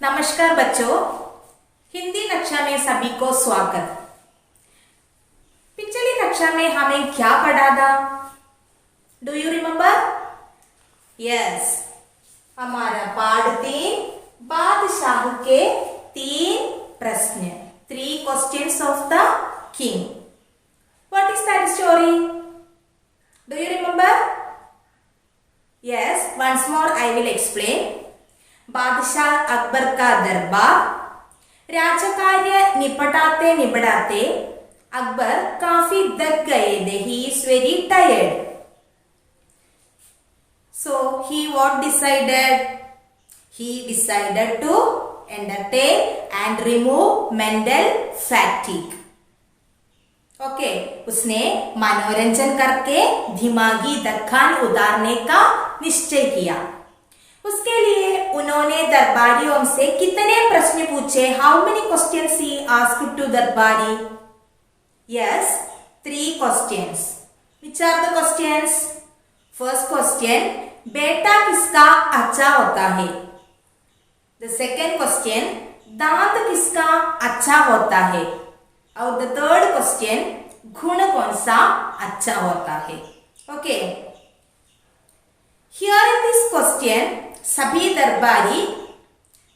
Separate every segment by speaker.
Speaker 1: नमस्कार बच्चों, हिंदी कक्षा में सभी को स्वागत। पिछली कक्षा में हमें क्या पढ़ा था? Do you remember? यस, हमारा पाठ 3 बादशाह के 3 प्रश्न, 3 questions of the king. What is that story? Do you remember? Yes, once more I will explain. बादशाह अकबर का दरबार। राजकार्य निपटाते अकबर काफी थक गए थे। He is very tired. So he what decided? He decided to entertain and remove mental fatigue. Okay, उसने मनोरंजन करके दिमागी थकान उतारने का निश्चय किया। उसके लिए उन्होंने दरबारियों से कितने प्रश्न पूछे? How many questions he asked to darbari? Yes, 3 questions. Which are the questions? First question, बेटा किसका अच्छा होता है? The second question, दांत किसका अच्छा होता है? और the third question, गुण कौन सा अच्छा होता है? Okay. Here in this question, सभी दरबारी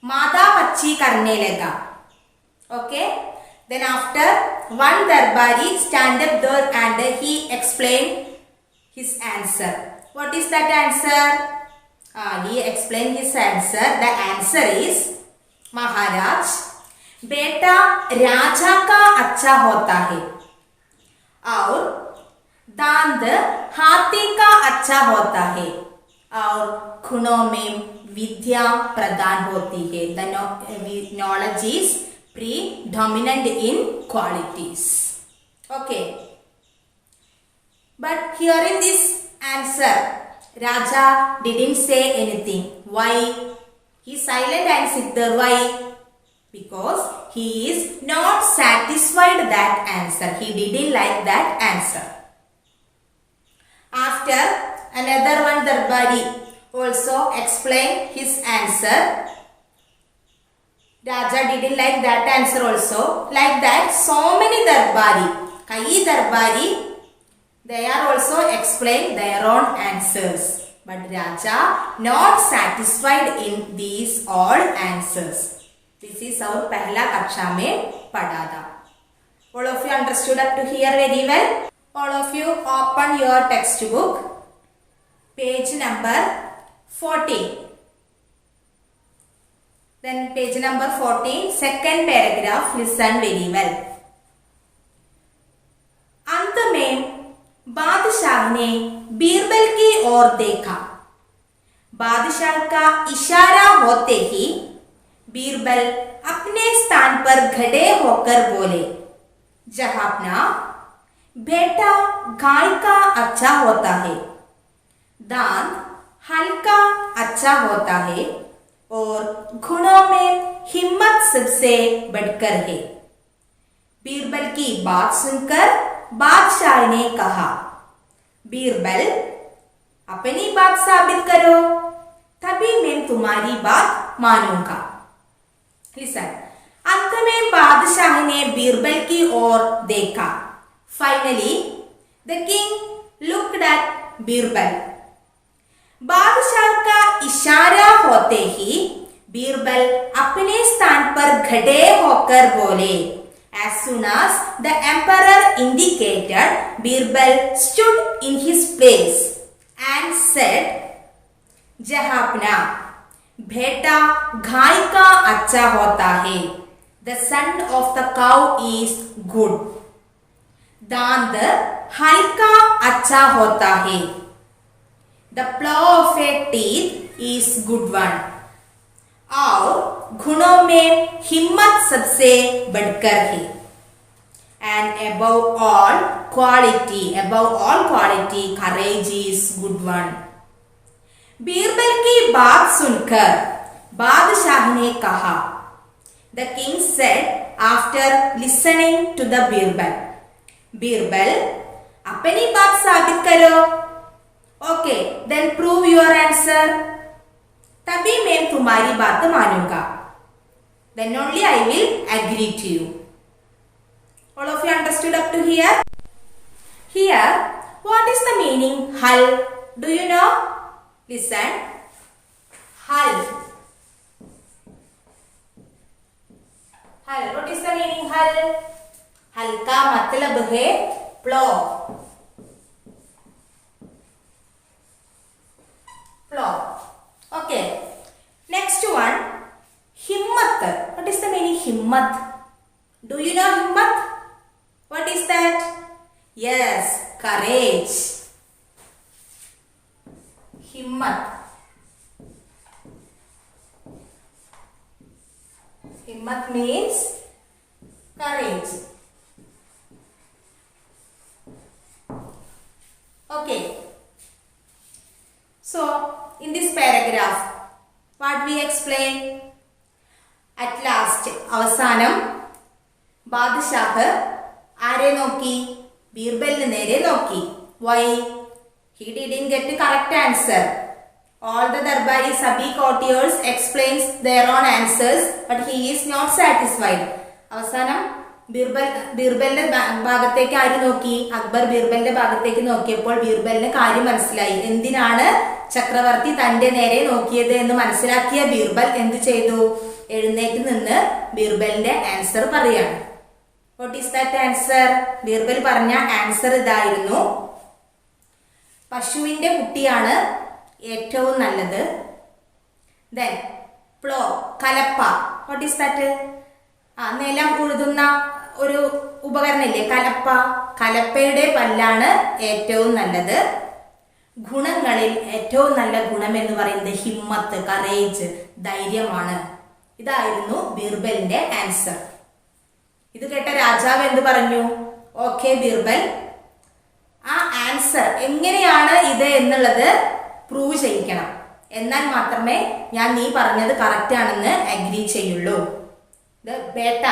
Speaker 1: मादा पच्ची करने लगा। Okay. Then after one darbari stand up there and he explained his answer. What is that answer? He explained his answer. The answer is, महाराज, बेटा राजा का अच्छा होता है और दांत हाथी का अच्छा होता है और गुणों में विद्या प्रदान होती है। The knowledge is predominant in qualities. Okay. But here in this answer, Raja didn't say anything. Why? He silent and sit there. Why? Because he is not satisfied that answer. He didn't like that answer. After another one darbari also explained his answer. Raja didn't like that answer also. Like that, so many darbari, kai darbari, they are also explained their own answers. But Raja not satisfied in these all answers. This is our पहला कक्षा में पढ़ा था. All of you understood up to here very well. All of you open your textbook, page number 14. Then page number 14, second paragraph, listen very well. अंत में बादशाह ने बीरबल की ओर देखा। बादशाह का इशारा होते ही बीरबल अपने स्थान पर खड़े होकर बोले, जहापना, बेटा गाय का अच्छा होता है, दांत हल्का अच्छा होता है और गुणों में हिम्मत सबसे बढ़कर है। बीरबल की बात सुनकर बादशाह ने कहा, बीरबल, अपनी बात साबित करो, तभी मैं तुम्हारी बात मानूंगा। लिसन, अंत में बादशाह ने बीरबल की ओर देखा। Finally the king looked at Birbal. बादशाह का इशारा होते ही बीरबल अपने स्थान पर खड़े होकर बोले। As soon as the emperor indicated, Birbal stood in his place and said, जहापना, बेटा गाय का अच्छा होता है, the son of the cow is good, दांत हल्का अच्छा होता है, the plow of a teeth is good one, और गुणों में हिम्मत सबसे बढ़कर है, and above all quality, courage is good one. Birbal की बात सुनकर बादशाह ने कहा, the king said after listening to the Birbal, Birbal, अपनी बात साबित करो। Okay, then prove your answer. तभी मैं तुम्हारी बात मानूंगा। then only I will agree to you. All of you understood up to here? Here, what is the meaning hull? Do you know? Listen. Hull. Hull. What is the meaning hull? Hull का मतलब है plow. Plow. Okay. Next one. Himmat. What is the meaning himmat? Do you know himmat? What is that? Yes, courage. Himmat. Himmat means courage. Okay. So, in this paragraph, what we explain? At last, avasanam, Badshah ആരെ നോക്കി? ബീർബലിന് നേരെ നോക്കി. Why? He didn't get the correct answer. All the Darbari Sabhi courtiers explains their own answers, but he is not satisfied. അവസാനം ബീർബലിന്റെ ഭാഗത്തേക്ക് ആര് നോക്കി? അക്ബർ ബീർബലിന്റെ ഭാഗത്തേക്ക് നോക്കിയപ്പോൾ ബീർബലിന് കാര്യം മനസ്സിലായി. എന്തിനാണ് ചക്രവർത്തി തന്റെ നേരെ നോക്കിയത് എന്ന് മനസ്സിലാക്കിയ ബീർബൽ എന്ത് ചെയ്തു? എഴുന്നേറ്റ് നിന്ന് ബീർബലിന്റെ ആൻസർ പറയാണ്. What is that answer? Birbal പറഞ്ഞ ആൻസർ ഇതായിരുന്നു. പശുവിന്റെ കുട്ടിയാണ് ഏറ്റവും നല്ലത്. Then പ്ലോ കലപ്പ. What is that? നിലം ഉഴുതുന്ന ഒരു ഉപകരണമില്ലേ കലപ്പ. കലപ്പയുടെ പല്ലാണ് ഏറ്റവും നല്ലത്. ഗുണങ്ങളിൽ ഏറ്റവും നല്ല ഗുണം എന്ന് പറയുന്നത് ഹിമ്മത്ത്, കറേജ്, ധൈര്യമാണ്. ഇതായിരുന്നു ബീർബലിന്റെ ആൻസർ. ഇത് കേട്ട രാജാവ് എന്ത് പറഞ്ഞു? ഓക്കെ ബീർബൽ, ആ ആൻസർ എങ്ങനെയാണ് ഇത് എന്നുള്ളത് പ്രൂവ് ചെയ്യിക്കണം. എന്നാൽ മാത്രമേ ഞാൻ നീ പറഞ്ഞത് കറക്റ്റ് ആണെന്ന് അഗ്രി ചെയ്യുള്ളൂ. ബേട്ട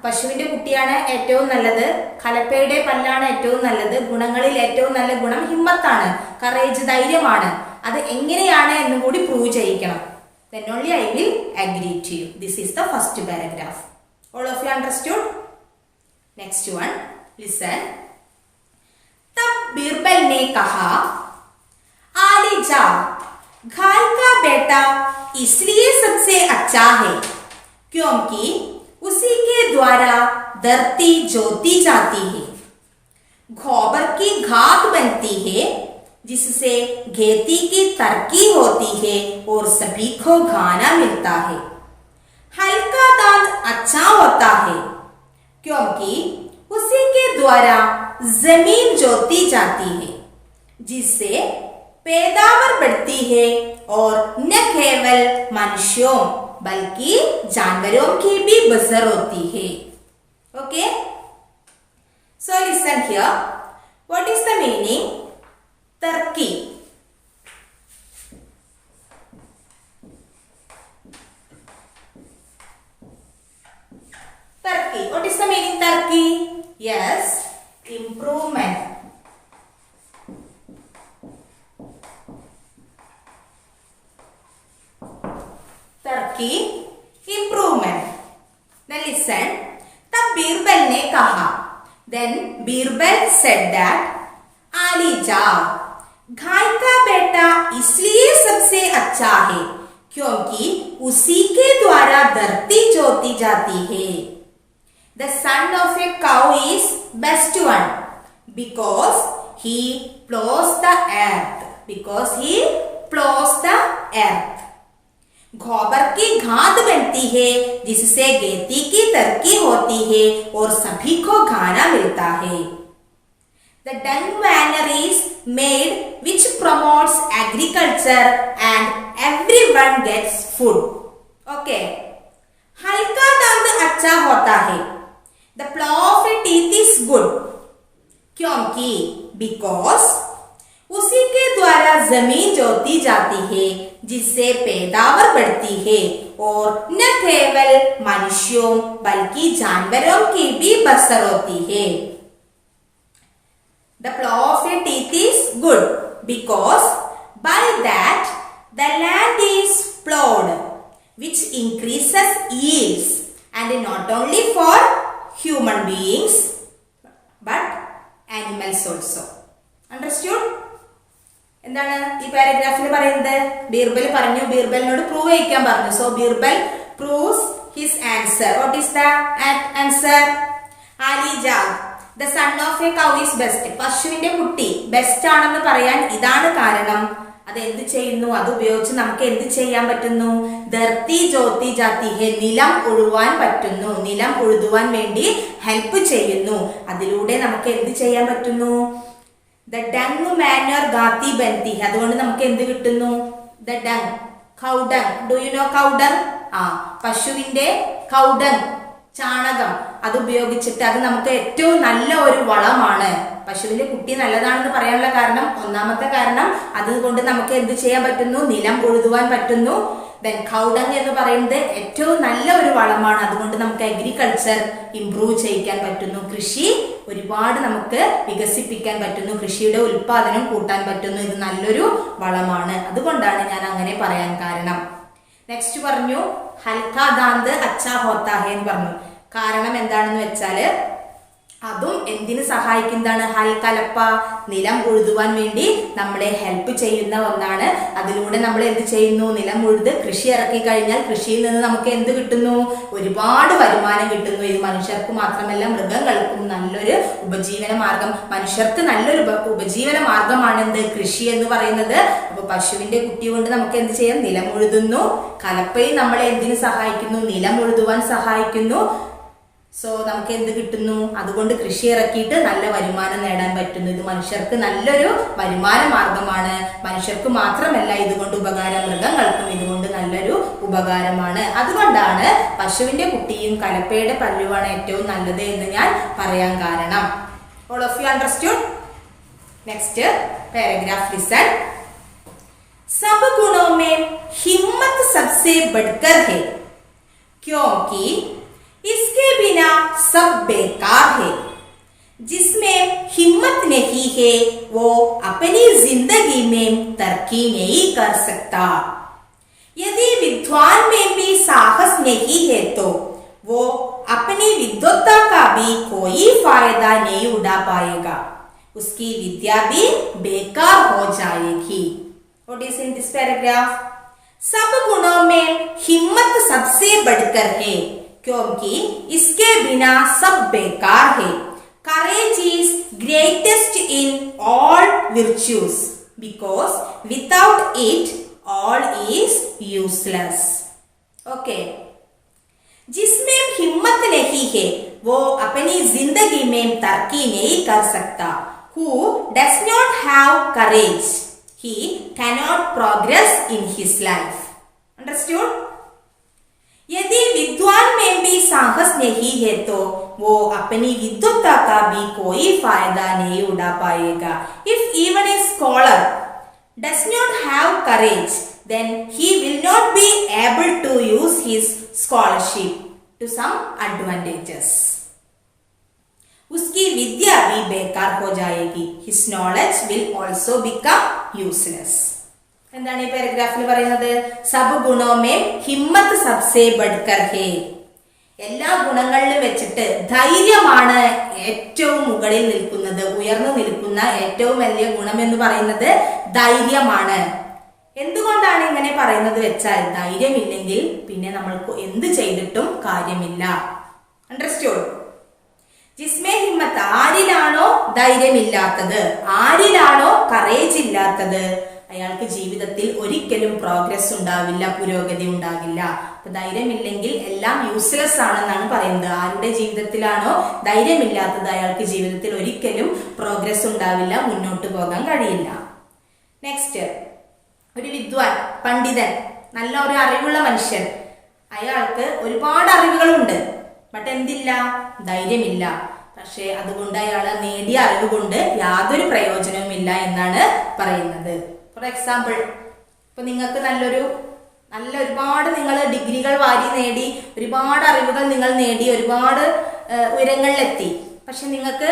Speaker 1: പശുവിന്റെ കുട്ടിയാണ് ഏറ്റവും നല്ലത്. കലപ്പയുടെ പല്ലാണ് ഏറ്റവും നല്ലത്. ഗുണങ്ങളിൽ ഏറ്റവും നല്ല ഗുണം ഹിമ്മത്താണ്, കറേജ്, ധൈര്യമാണ്. അത് എങ്ങനെയാണ് എന്നും കൂടി prove ചെയ്യിക്കണം. Then only I will agree to you. This is the first paragraph. All of you understood? Next one. Listen. तब बीरबल ने कहा, आली जा, घाय का बेटा इसलिए सबसे अच्छा है क्योंकि उसी के द्वारा धरती जोती जाती है, गोबर की घात बनती है, जिससे खेती की तरक्की होती है और सभी को खाना मिलता है। हल का दांत अच्छा होता है क्योंकि उसी के द्वारा जमीन जोती जाती है, जिससे पैदावार बढ़ती है और न केवल मनुष्यों बल्कि जानवरों की भी बसर होती है. Okay? So listen here. What is the meaning? Turkey. Turkey. What is the meaning Turkey? Yes, improvement. Turkey, improvement. Now listen. तब बीरबल ने कहा. Then बीरबल said that आली जा, घाय का बेटा इसलिए सबसे अच्छा है क्योंकि उसी के द्वारा धरती जोती जाती है. The son of a cow is best one because he plows the earth. Because he plows the earth. गोबर की घात बनती है जिससे खेती की तरक्की होती है और सभी को खाना मिलता है. The dung manure is made which promotes agriculture and everyone gets food. Okay. हल का दांत अच्छा होता है. The plow of a teeth is good. क्योंकि because उसी के द्वारा जमीन जोती जाती है जिससे पैदावार बढ़ती है और न केवल मनुष्यों बल्कि जानवरों की भी बसर होती है. The plow of a teeth is good because by that the land is plowed which increases yields and not only for human beings but animals also. Understood? എന്താണ് ഈ പാരഗ്രാഫിൽ പറയുന്നത്? ബീർബൽ പറഞ്ഞു, ബീർബലിനോട് പ്രൂവ് ചെയ്യിക്കാൻ പറഞ്ഞു. So Birbal proves his answer. What is the answer? Ali Jag, the son of a cow is best. പശുവിന്റെ കുട്ടി best ആണെന്ന് പറയാൻ ഇതാണ് കാരണം. അത് എന്ത് ചെയ്യുന്നു? അത് ഉപയോഗിച്ച് നമുക്ക് എന്ത് ചെയ്യാൻ പറ്റുന്നു? ധർത്തി ജ്യോതി ജാതി ഹെ, നിലം ഉഴുവാൻ പറ്റുന്നു. നിലം ഉഴുതുവാൻ വേണ്ടി ഹെൽപ്പ് ചെയ്യുന്നു. അതിലൂടെ നമുക്ക് എന്ത് ചെയ്യാൻ പറ്റുന്നു? ദ ഡങ് മാനർ ഗാത്തി ബന്തി, അതുകൊണ്ട് നമുക്ക് എന്ത് കിട്ടുന്നു? The dung, cow dung. Do you know cow dung? പശുവിന്റെ കൗഡങ്, ചാണകം, അത് ഉപയോഗിച്ചിട്ട് അത് നമുക്ക് ഏറ്റവും നല്ല ഒരു വളമാണ്. പശുവിന്റെ കുട്ടി നല്ലതാണെന്ന് പറയാനുള്ള കാരണം, ഒന്നാമത്തെ കാരണം അതുകൊണ്ട് നമുക്ക് എന്ത് ചെയ്യാൻ പറ്റുന്നു? നിലം ഉഴുതുവാൻ പറ്റുന്നു. ദെൻ കൗഡങ് എന്ന് പറയുന്നത് ഏറ്റവും നല്ല ഒരു വളമാണ്. അതുകൊണ്ട് നമുക്ക് അഗ്രികൾച്ചർ ഇംപ്രൂവ് ചെയ്യിക്കാൻ പറ്റുന്നു. കൃഷി ഒരുപാട് നമുക്ക് വികസിപ്പിക്കാൻ പറ്റുന്നു. കൃഷിയുടെ ഉൽപാദനം കൂട്ടാൻ പറ്റുന്നു. ഇത് നല്ലൊരു വളമാണ്. അതുകൊണ്ടാണ് ഞാൻ അങ്ങനെ പറയാൻ കാരണം. നെക്സ്റ്റ് പറഞ്ഞു ഹൽക്കാ ദാന്ത് അച്ഛാ ഹോത്താ ഹേ എന്ന് പറഞ്ഞു. കാരണം എന്താണെന്ന് വെച്ചാല് അതും എന്തിനു സഹായിക്കുന്നതാണ്? ഹൽക്കലപ്പ, നിലം ഉഴുതുവാൻ വേണ്ടി നമ്മളെ ഹെൽപ്പ് ചെയ്യുന്ന ഒന്നാണ്. അതിലൂടെ നമ്മൾ എന്ത് ചെയ്യുന്നു? നിലം ഉഴുത് കൃഷി ഇറക്കി കഴിഞ്ഞാൽ കൃഷിയിൽ നിന്ന് നമുക്ക് എന്ത് കിട്ടുന്നു? ഒരുപാട് വരുമാനം കിട്ടുന്നു. ഇത് മനുഷ്യർക്ക് മാത്രമല്ല മൃഗങ്ങൾക്കും നല്ലൊരു ഉപജീവന മാർഗം. മനുഷ്യർക്ക് നല്ലൊരു ഉപജീവന മാർഗമാണ് എന്ത്? കൃഷി എന്ന് പറയുന്നത്. അപ്പൊ പശുവിന്റെ കുട്ടി കൊണ്ട് നമുക്ക് എന്ത് ചെയ്യാം? നിലം ഉഴുതുന്നു. കലപ്പയും നമ്മളെ എന്തിനു സഹായിക്കുന്നു? നിലം ഉഴുതുവാൻ സഹായിക്കുന്നു. സോ നമുക്ക് എന്ത് കിട്ടുന്നു? അതുകൊണ്ട് കൃഷി ഇറക്കിയിട്ട് നല്ല വരുമാനം നേടാൻ പറ്റുന്നു. ഇത് മനുഷ്യർക്ക് നല്ലൊരു വരുമാന മാർഗമാണ്. മനുഷ്യർക്ക് മാത്രമല്ല ഇതുകൊണ്ട് ഉപകാരം, മൃഗങ്ങൾക്കും ഇതുകൊണ്ട് നല്ലൊരു ഉപകാരമാണ്. അതുകൊണ്ടാണ് പശുവിന്റെ കുട്ടിയും കലപ്പയുടെ പല്ലുവാണ് ഏറ്റവും നല്ലത് എന്ന് ഞാൻ പറയാൻ കാരണം. All of you understood? Next paragraph listen. सब गुणों में हिम्मत सबसे बढ़कर है क्योंकि इसके बिना सब बेकार है. जिसमें हिम्मत नहीं है वो अपनी जिंदगी में तरक्की नहीं कर सकता. यदि विद्वान में भी साहस नहीं है तो वो अपनी विद्वत्ता का भी कोई फायदा नहीं उठा पाएगा. उसकी विद्या भी बेकार हो जाएगी. What is in this paragraph? सब गुणों में हिम्मत सबसे बढ़कर है क्योंकि इसके बिना सब बेकार है. Courage is greatest in all virtues because without it all is useless. Okay. जिसमें हिम्मत नहीं है वो अपनी जिंदगी में तरक्की नहीं कर सकता. Who does not have courage, he cannot progress in his life. Understood? यदि विद्वान में भी साहस नहीं है तो वो अपनी विद्वत्ता का भी कोई फायदा नहीं उठा पाएगा. If even a scholar does not have courage, then he will not be able to use his scholarship to some advantages. उसकी विद्या भी बेकार हो जाएगी. His knowledge will also become useless. എന്താണ് ഈ പാരഗ്രാഫിൽ പറയുന്നത്? സബ് ഗുണോമേ ഹിമ്മത്ത് സബ്സേ ബഡ്കർ ഹേ. എല്ലാ ഗുണങ്ങളിലും വെച്ചിട്ട് ധൈര്യമാണ് ഏറ്റവും മുകളിൽ നിൽക്കുന്നത്, ഉയർന്നു നിൽക്കുന്ന ഏറ്റവും വലിയ ഗുണം എന്ന് പറയുന്നത് ധൈര്യമാണ്. എന്തുകൊണ്ടാണ് ഇങ്ങനെ പറയുന്നത് വെച്ചാൽ ധൈര്യമില്ലെങ്കിൽ പിന്നെ നമ്മൾക്ക് എന്ത് ചെയ്തിട്ടും കാര്യമില്ല. അണ്ടർസ്റ്റുഡ്? ജിസ്മേ ഹിമ്മത്ത്, ആരിലാണോ ധൈര്യമില്ലാത്തത്, ആരിലാണോ കറേജ് ഇല്ലാത്തത്, അയാൾക്ക് ജീവിതത്തിൽ ഒരിക്കലും പ്രോഗ്രസ് ഉണ്ടാവില്ല, പുരോഗതി ഉണ്ടാകില്ല. അപ്പൊ ധൈര്യമില്ലെങ്കിൽ എല്ലാം യൂസ്ലെസ് ആണെന്നാണ് പറയുന്നത്. ആരുടെ ജീവിതത്തിലാണോ ധൈര്യമില്ലാത്തത് അയാൾക്ക് ജീവിതത്തിൽ ഒരിക്കലും പ്രോഗ്രസ് ഉണ്ടാവില്ല, മുന്നോട്ട് പോകാൻ കഴിയില്ല. നെക്സ്റ്റ്, ഒരു വിദ്വാൻ, പണ്ഡിതൻ, നല്ല ഒരു അറിവുള്ള മനുഷ്യൻ, അയാൾക്ക് ഒരുപാട് അറിവുകളുണ്ട്, ബട്ട് എന്തില്ല? ധൈര്യമില്ല. പക്ഷെ അതുകൊണ്ട് അയാൾ നേടിയ അറിവ് കൊണ്ട് യാതൊരു പ്രയോജനവും ഇല്ല എന്നാണ് പറയുന്നത്. ഫോർ എക്സാമ്പിൾ, ഇപ്പൊ നിങ്ങൾക്ക് ഒരുപാട് നിങ്ങൾ ഡിഗ്രികൾ വാരി നേടി, ഒരുപാട് അറിവുകൾ നിങ്ങൾ നേടി, ഒരുപാട് ഉയരങ്ങളിലെത്തി. പക്ഷെ നിങ്ങൾക്ക്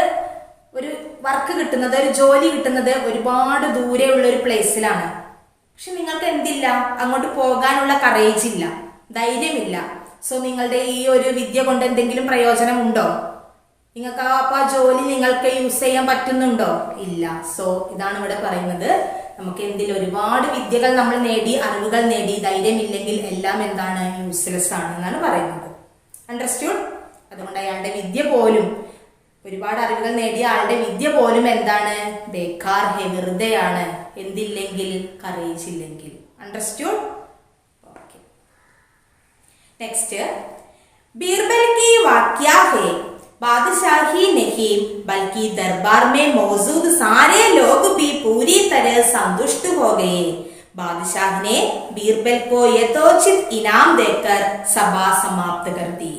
Speaker 1: ഒരു വർക്ക് കിട്ടുന്നത്, ഒരു ജോലി കിട്ടുന്നത് ഒരുപാട് ദൂരെയുള്ള ഒരു പ്ലേസിലാണ്. പക്ഷെ നിങ്ങൾക്ക് എന്തില്ല? അങ്ങോട്ട് പോകാനുള്ള കറേജ് ഇല്ല, ധൈര്യമില്ല. സോ നിങ്ങളുടെ ഈ ഒരു വിദ്യ കൊണ്ട് എന്തെങ്കിലും പ്രയോജനമുണ്ടോ? നിങ്ങൾക്ക് ആ ജോലി നിങ്ങൾക്ക് യൂസ് ചെയ്യാൻ പറ്റുന്നുണ്ടോ? ഇല്ല. സോ ഇതാണ് ഇവിടെ പറയുന്നത്, നമുക്ക് എന്തിൽ ഒരുപാട് വിദ്യകൾ നമ്മൾ നേടി, അറിവുകൾ നേടി, ധൈര്യമില്ലെങ്കിൽ എല്ലാം എന്താണ്? യൂസ്ലെസ് ആണ് എന്നാണ് പറയുന്നത്. അണ്ടർസ്റ്റുഡ്? അതുകൊണ്ട് അയാളുടെ വിദ്യ പോലും, ഒരുപാട് അറിവുകൾ നേടിയ ആളുടെ വിദ്യ പോലും എന്താണ്? ബേക്കാർ ഹെ, വെറുതെയാണ്. എന്തില്ലെങ്കിൽ? കറേജ് ഇല്ലെങ്കിൽ. അണ്ടർസ്റ്റുഡ്? ഓക്കെ. നെക്സ്റ്റ്, बीरबल की वाक्या है, बादशाही नहीं बल्कि दरबार में मौजूद सारे लोग भी पूरी तरह संतुष्ट हो गए. बादशाह ने बीरबल को यथोचित इनाम देकर सभा समाप्त कर दी.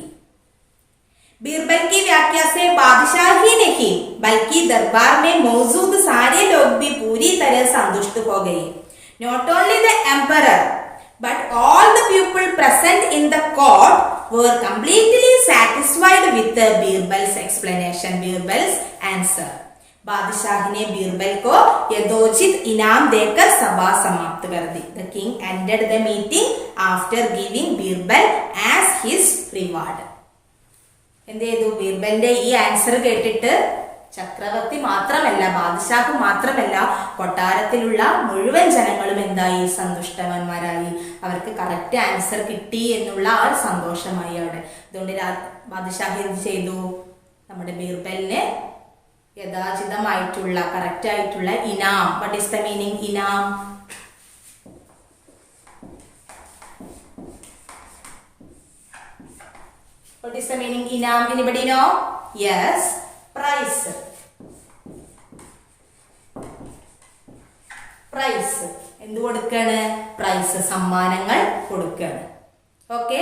Speaker 1: बीरबल की व्याख्या से बादशाह ही नहीं बल्कि दरबार में मौजूद सारे लोग भी पूरी तरह संतुष्ट हो गए. Not only the emperor but all the people present in the court were completely satisfied with the Birbal's explanation, Birbal's answer. बादशाह ने बीरबल को यथोचित इनाम देकर सभा समाप्त कर दी. The king ended the meeting after giving Birbal as his reward. എന്ത് ചെയ്തു? ബീർബലിന്റെ ഈ ആൻസർ കേട്ടിട്ട് ചക്രവർത്തി മാത്രമല്ല, ബാദഷാഹ് മാത്രമല്ല, കൊട്ടാരത്തിലുള്ള മുഴുവൻ ജനങ്ങളും എന്തായി? സന്തുഷ്ടവന്മാരായി. അവർക്ക് കറക്റ്റ് ആൻസർ കിട്ടി എന്നുള്ള ആ ഒരു സന്തോഷമായി അവിടെ. അതുകൊണ്ട് ബാദഷാഹ് എന്ത് ചെയ്തു? നമ്മുടെ ബീർബലിന് യഥാചിതമായിട്ടുള്ള, കറക്റ്റ് ആയിട്ടുള്ള ഇനാം. What is the meaning? ഇനാം. What is the meaning inam? Anybody know? Yes, prize. Prize. എന്ത് കൊടുക്കാണ്? പ്രൈസ്, സമ്മാനങ്ങൾ കൊടുക്കാണ്. Okay,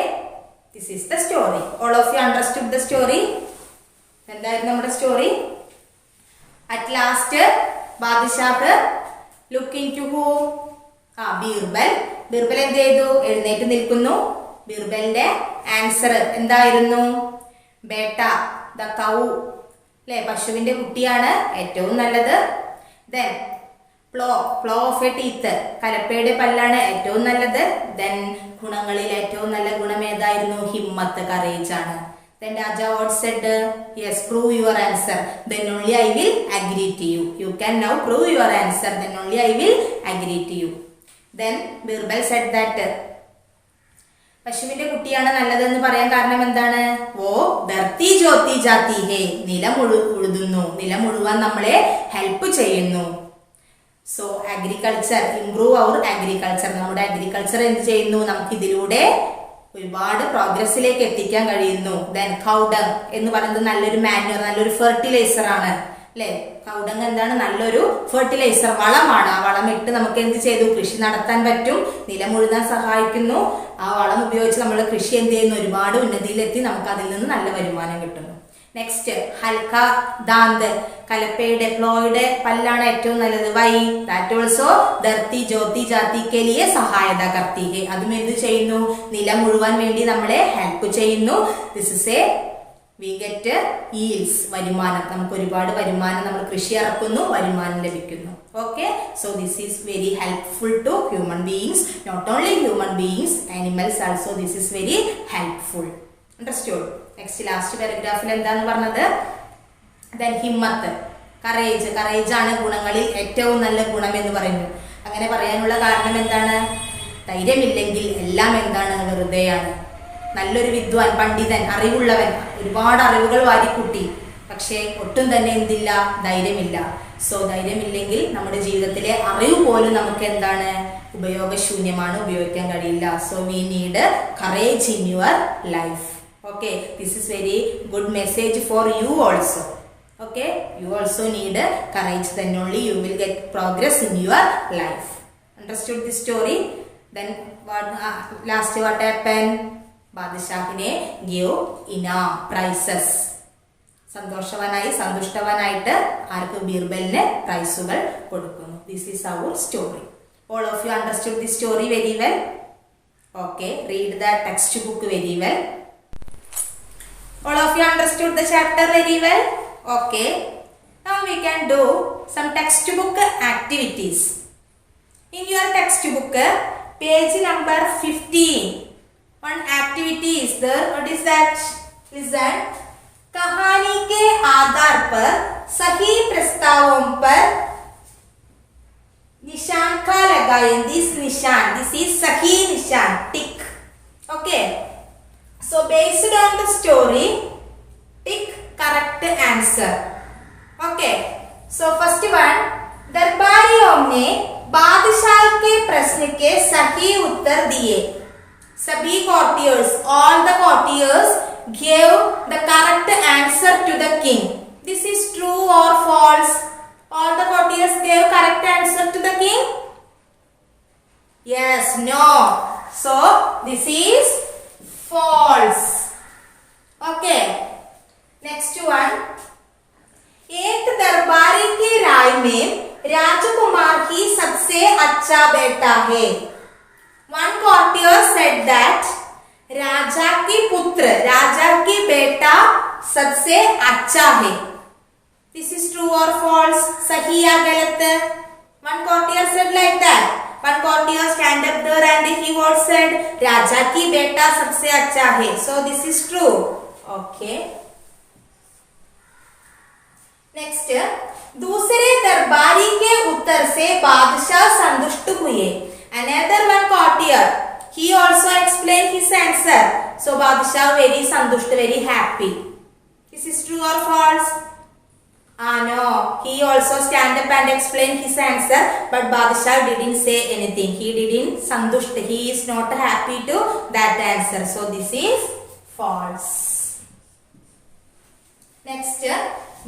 Speaker 1: this is the story. All of you understood the story? എന്തായിരുന്നു നമ്മുടെ സ്റ്റോറി? അറ്റ് ലാസ്റ്റ് ബാദഷാഹ് looking to who? Birbal. Birbal എന്ത് ചെയ്തു? എഴുന്നേറ്റ് നിൽക്കുന്നു. ബീർബലിന്റെ ആൻസർ എന്തായിരുന്നു? ബേട്ട, ദ കൗ, അല്ലെ, പശുവിന്റെ കുട്ടിയാണ് ഏറ്റവും നല്ലത്. Then plough, plough of a teeth, കലപ്പയുടെ പല്ലാണ് ഏറ്റവും നല്ലത്. ദെൻ ഗുണങ്ങളിൽ ഏറ്റവും നല്ല ഗുണം ഏതായിരുന്നു? ഹിമ്മത്ത്, കറേജ് ആണ്. Then Raja what said? Yes, prove your answer. Then only I will agree to you. You can now prove your answer. Then only I will agree to you. Then Birbal said that പശുവിന്റെ കുട്ടിയാണ് നല്ലതെന്ന് പറയാൻ കാരണം എന്താണ്? ഓ ധർത്തി ജ്യോതി ജാതി ഹേ, നിലം ഉഴുതുന്നു, നിലം മുഴുവൻ നമ്മളെ ഹെൽപ്പ് ചെയ്യുന്നു. സോ അഗ്രികൾച്ചർ, ഇംപ്രൂവ് അവർ അഗ്രികൾച്ചർ. നമ്മുടെ അഗ്രികൾച്ചർ എന്ത് ചെയ്യുന്നു? നമുക്ക് ഇതിലൂടെ ഒരുപാട് പ്രോഗ്രസിലേക്ക് എത്തിക്കാൻ കഴിയുന്നു. ദെൻ കൗഡങ് എന്ന് പറയുന്നത് നല്ലൊരു മാന്യൂർ, നല്ലൊരു ഫെർട്ടിലൈസർ ആണ്, അല്ലെ? കൗഡങ് എന്താണ്? നല്ലൊരു ഫെർട്ടിലൈസർ, വളമാണ്. ആ വളം ഇട്ട് നമുക്ക് എന്ത് ചെയ്തു? കൃഷി നടത്താൻ പറ്റും, നിലം ഉഴുതാൻ സഹായിക്കുന്നു. ആ വളം ഉപയോഗിച്ച് നമ്മൾ കൃഷി എന്ത് ചെയ്യുന്നു? ഒരുപാട് ഉന്നതിയിലെത്തി നമുക്ക് അതിൽ നിന്ന് നല്ല വരുമാനം കിട്ടുന്നു. നെക്സ്റ്റ് ഹൽക്ക ദാന്ത്, കലപ്പയുടെ, പ്ലോയുടെ പല്ലാണ് ഏറ്റവും നല്ലത്. വൈ? ദാറ്റ് ഓൾസോ ധർത്തി ജ്യോതി ജാതിക്ക് ലിയെ സഹായത കർത്തി ഹേ, അതും എന്ത് ചെയ്യുന്നു? നിലം മുഴുവൻ വേണ്ടി നമ്മളെ ഹെൽപ്പ് ചെയ്യുന്നു. This is a we get yields, വരുമാനം. നമുക്ക് ഒരുപാട് വരുമാനം, നമ്മൾ കൃഷി ഇറക്കുന്നു, വരുമാനം ലഭിക്കുന്നു. Okay, so this is very helpful to human beings. Not only human beings, animals also this is very helpful. Understood? Next last പാരഗ്രാഫിൽ എന്താന്ന് പറഞ്ഞത്? Then Himmat, courage. കറേജ് ആണ് ഗുണങ്ങളിൽ ഏറ്റവും നല്ല ഗുണം എന്ന് പറയുന്നു. അങ്ങനെ പറയാനുള്ള കാരണം എന്താണ്? ധൈര്യമില്ലെങ്കിൽ എല്ലാം എന്താണ്? വെറുതെയാണ്. നല്ലൊരു വിദ്വാൻ, പണ്ഡിതൻ, അറിവുള്ളവൻ, ഒരുപാട് അറിവുകൾ വാരിക്കൂട്ടി, പക്ഷേ ഒട്ടും തന്നെ എന്തില്ല? ധൈര്യമില്ല. സോ ധൈര്യമില്ലെങ്കിൽ നമ്മുടെ ജീവിതത്തിലെ അറിവ് പോലും നമുക്ക് എന്താണ്? ഉപയോഗശൂന്യമാണ്, ഉപയോഗിക്കാൻ കഴിയില്ല. So we need courage in your life. Okay, this is very good message for you also. Okay, you also need courage, then only you will get progress in your life. Understood this story? Then what last what happened? ബാദഷാഹിനെ give inam, prizes. സന്തോഷവാനായി, സന്തുഷ്ടവാനായിട്ട് ആർക്ക്? ബീർബലിന് പ്രൈസുകൾ കൊടുക്കുന്നു. This is our story. All of you understood this story very well? Okay, read the textbook very well. All of you understood the chapter very well? Okay. Now we can do some textbook activities. In your textbook, page number 15. one activity is there. What is that? Listen. कहानी के आधार पर सही प्रस्तावों पर निशान का लगाएं. This निशान, this is सही निशान, tick. Okay. So based on the story, tick correct answer. Okay. So first one, दरबारियों ने बादशाह के प्रश्न के सही उत्तर दिए. सभी courtiers, all the courtiers gave the correct answer to the king. This is true or false? All the courtiers gave correct answer to the king? Yes, no. So this is false. Okay. Next one. एक दरबारी की राय में राजकुमार ही सबसे अच्छा बेटा है. One courtier said that राजा की पुत्र, राजा की बेटा सबसे अच्छा है. This is true or false? सही या गलत? One courtier said like that. One courtier stand up there and he was said राजा की बेटा सबसे अच्छा है. So this is true. Okay. Next, दूसरे दरबारी के उत्तर से बादशाह संतुष्ट हुए. Another one courtier, he also explained his answer. So बादशाह very संतुष्ट, very happy. This is true or false? No. He also stand up and explained his answer, but बादशाह didn't say anything. He didn't संतुष्ट. He is not happy to that answer. So this is false. Next.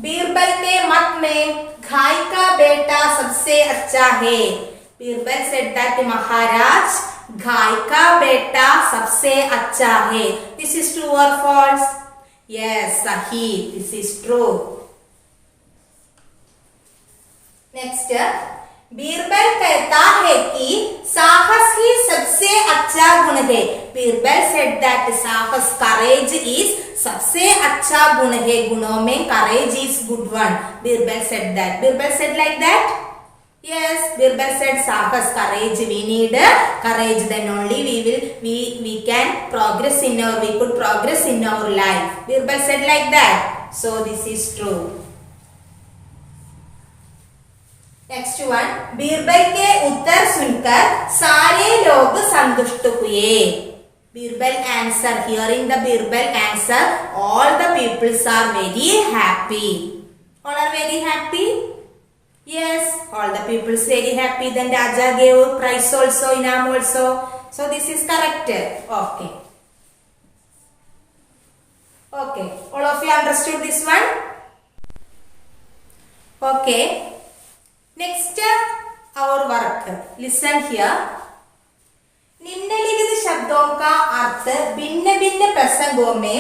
Speaker 1: Birbal के मत में घाई का बेटा सबसे अच्छा है. बीरबल said that महाराज घाई का बेटा सबसे अच्छा है. This is true or false? Yes, सही. This is true. Next, Birbal कहता है कि साहस ही सबसे अच्छा गुण है. बीरबल said that साहस, courage is सबसे अच्छा गुण है. गुणों में courage is good one. Birbal said that. Birbal said like that? Yes. Birbal said साहस, courage. We need courage. Then only we can progress in our, we could progress in our life. Birbal said like that. So this is true. Next one, Birbal के उत्तर सुनकर सारे लोग संतुष्ट हुए. Birbal answer, hearing the Birbal answer, all the peoples are very happy. All are very happy? Yes, all the peoples very happy. Then Raja gave prize also, inam also. So this is correct. Okay. Okay. All of you understood this one? Okay. Next, our work. Listen here. निम्नलिखित शब्दों का अर्थ भिन्न भिन्न प्रसंगों में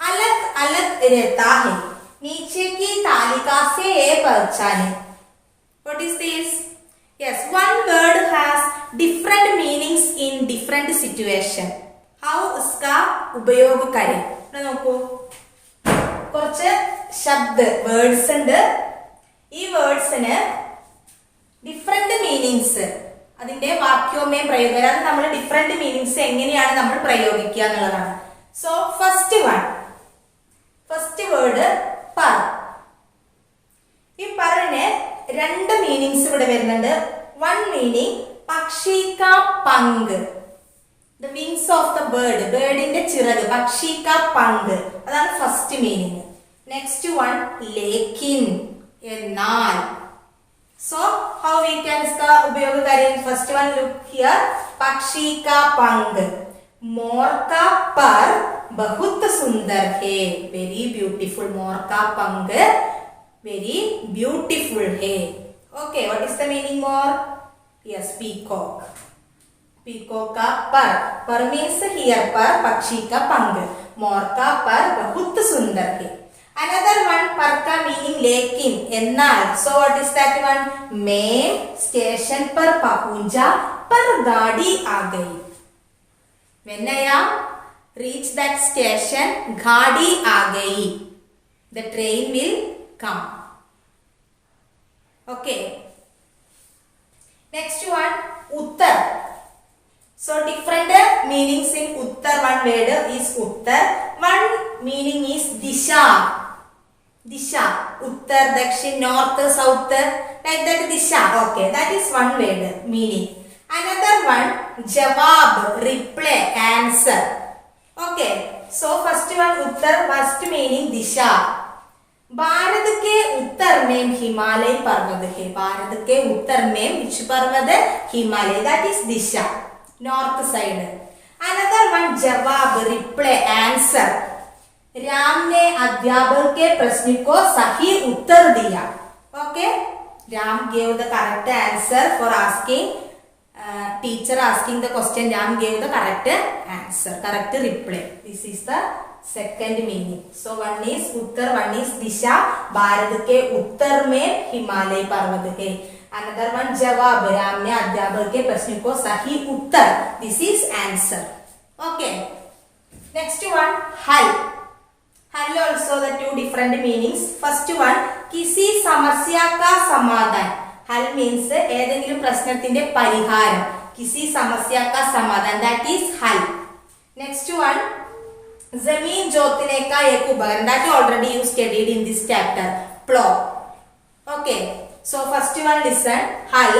Speaker 1: अलग अलग रहता है. नीचे की तालिका से पहचानें. What is this? Yes, one word has different meanings in different situation. How उसका उपयोग करें? നോക്കൂ, കുറച്ച് ശബ്ദ വേർഡ്സ് ഉണ്ട്. ഈ വേർഡ്സിന് ഡിഫറെന്റ് മീനിങ്സ്, അതിന്റെ വാക്യവുമേ പ്രയോഗം, അത് നമ്മൾ ഡിഫറെന്റ് മീനിങ്സ് എങ്ങനെയാണ് നമ്മൾ പ്രയോഗിക്കുക എന്നുള്ളതാണ്. സോ ഫസ്റ്റ് വേർഡ് പർ. ഈ പറിന് രണ്ട് മീനിങ്സ് ഇവിടെ വരുന്നുണ്ട്. വൺ മീനിങ് പക്ഷി കാ പങ്ക്, the wings of the bird, ബേർഡിന്റെ ചിറക്, പക്ഷി കാ പങ്ക്, അതാണ് ഫസ്റ്റ് മീനിങ്. നെക്സ്റ്റ് വൺ ലേക്കിൻ, എന്നാൽ. So how we can इसका उपयोग करें? First one look here. पक्षी का पंख, मोर का पर बहुत सुंदर है, very beautiful. मोर का पंख very beautiful है. Okay, what is the meaning more? Yes, peacock. Peacock का पर means here पर पक्षी का पंख, मोर का पर बहुत सुंदर है. Another one, पर का meaning लेकिन, എന്നാൽ. So what is that one? मैं स्टेशन पर पहुंचा पर गाड़ी आ गई. When I reach that station, गाड़ी आ गई. The train will come. Okay. Next one, Uttar. So different meanings in uttar. One word is uttar. One meaning is disha. Disha. Uttar, dakshin, north, south. Like that disha. Okay, that is one word meaning. Another one jawab, reply, answer. Okay. So first one uttar, first meaning disha. Bharat के उत्तर में हिमालय पर्वत है. भारत के उत्तर में which पर्वत? Himalaya. That is Disha, north side. Another one जवाब, reply, answer. Ram ने अध्यापक के प्रश्न को सही उत्तर दिया. Okay, Ram gave the correct answer for asking. Teacher asking the question, Ram gave the correct answer, correct reply. This is the second meaning. So one is Uttar, one is दिशा. भारत के उत्तर में हिमालय पर्वत है. Another one जवाब, राम ने अध्यापक के प्रश्न को सही उत्तर. This is answer. Okay. Next one हल. हल also the two different meanings. First one किसी समस्या का समाधान. हल means ഏതെങ്കിലും പ്രശ്നത്തിന്റെ പരിഹാരം. किसी समस्या का समाधान. That is हल. Next one जमीन जोतने का एक उपकरण. That already you studied in this chapter. Plow. Okay. So first one listen. हल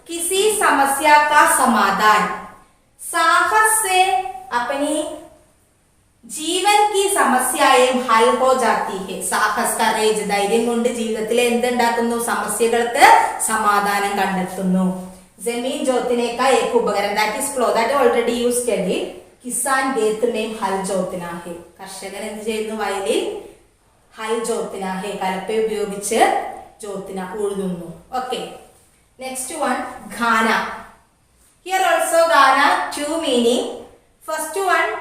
Speaker 1: किसी समस्या का समाधान. साहस से अपनी जीवन की समस्याएं हल हो जाती है. साहस, करेज, ധൈര്യം കൊണ്ട് ജീവിതത്തിൽ എന്തുണ്ടാക്കുന്നു? സമസ്യകൾക്ക് സമാധാനം കണ്ടെത്തുന്നു. जमीन जोतने का एक उपकरण. That is plow. That already you studied. किसान खेत में हल जोतना है. കർഷകൻ എന്ത് ചെയ്യുന്നു? വയലിൽ ഹൽ जोतना है. കലപ്പ ഉപയോഗിച്ച് जोतना ഉഴുതുന്നു. Okay. Next one ghana. Here also ghana two meaning. First one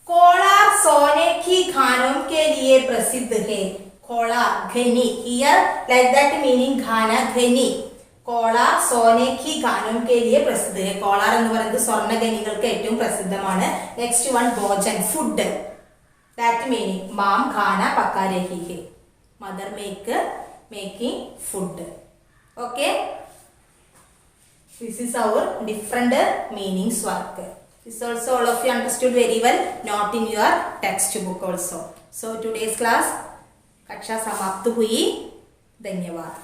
Speaker 1: Kolar सोने की खानों के लिए प्रसिद्ध है. कोलार घनी. Here like that meaning ghana घनी. കോളാർ സോനേക്കി ഖാനും के लिए प्रसिद्ध है. കോളാർ എന്ന് പറയുന്നത് സ്വർണ്ണ ഖനികൾക്ക് ഏറ്റവും പ്രസിദ്ധമാണ്. നെക്സ്റ്റ് വൺ ഭോജൻ, ഫുഡ്. ദാറ്റ് മീനിങ് മാം ഖാന പക്കാ രഹി ഹെ. Mother making food. Okay, this is our different meanings work. This also all of you understood very well. Not in your textbook also. So today's class कक्षा समाप्त हुई. धन्यवाद.